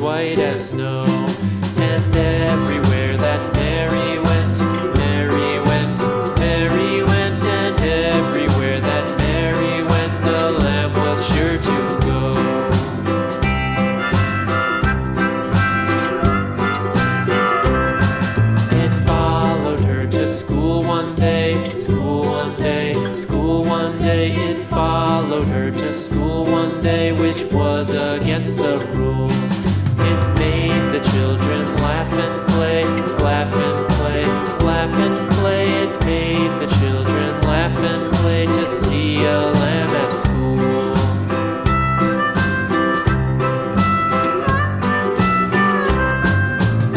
white as snow. And everywhere that Mary went, Mary went, Mary went, and everywhere that Mary went, the lamb was sure to go. It followed her to school one day, school one day, school one day. It followed her to school one day, which was against the rules. It made the children laugh and play, laugh and play, laugh and play. It made the children laugh and play to see a lamb at school.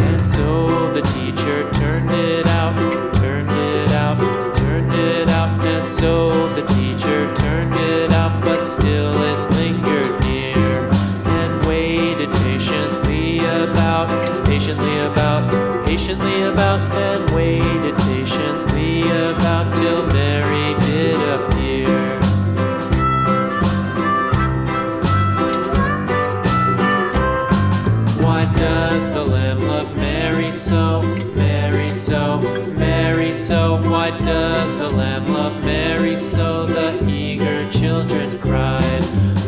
And so the teacher turned it out, turned it out, turned it out. And so the teacher turned it out, but still it lingered near and waited patiently about, patiently about, patiently about, and waited patiently about till Mary did appear. Why does the lamb love Mary so, Mary so, Mary so? Why does the lamb love Mary so? The eager children cried.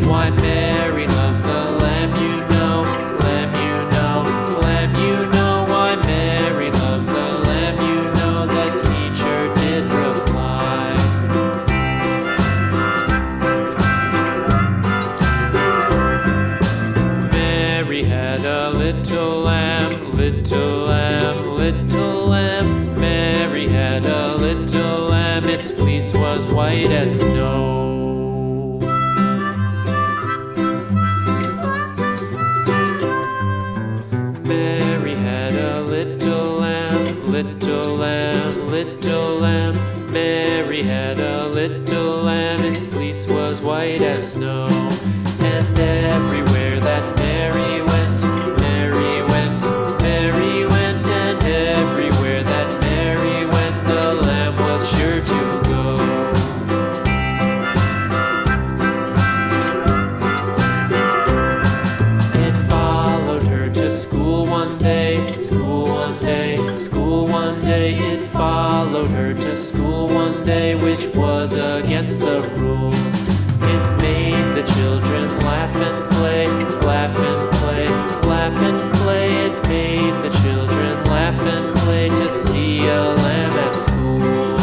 Why Mary loves the lamb, you know, lamb, you know, lamb, you know. Why Mary loves the lamb, you know, the teacher did reply. Mary had a little lamb, little lamb, little lamb. Mary had a little lamb, its fleece was white as snow. Mary had a little lamb, little lamb, little lamb. Mary had a little lamb, its fleece was white as snow. And everywhere that Mary went, Mary went, Mary went, and everywhere that Mary went, the lamb was sure to go. It followed her to school one day, school one day, school one day. It followed her to school one day, which was against the rules. It made the children laugh and play, laugh and play, laugh and play. It made the children laugh and play to see a lamb at school.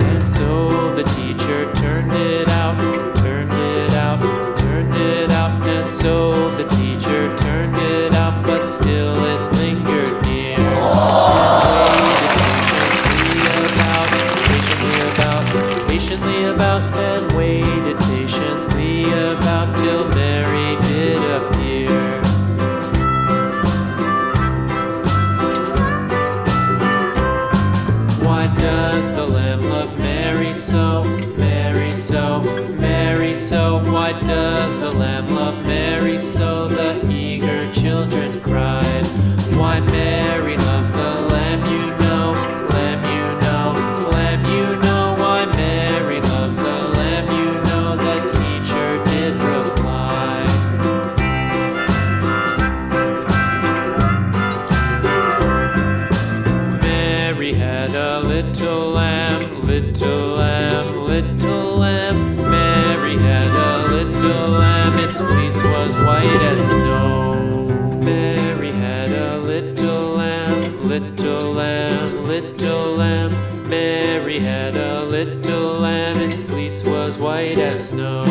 And so the teacher turned it out, turned it out, turned it out. And so the teacher turned it out, but still it lingered near. Patiently about, and waited patiently about till Mary did appear. Why does the lamb love Mary so, Mary so, Mary so? Why does the lamb love Mary so? The eager children cried. Why Mary loves the lamb, you know, lamb, you know, lamb, you know. Why Mary loves the lamb, you know, the teacher did reply. Mary had a little lamb, little lamb, little lamb. Mary had a little lamb, its fleece was white as snow. Mary had a little lamb, little lamb, little lamb. Mary had a little lamb, its fleece was white as snow.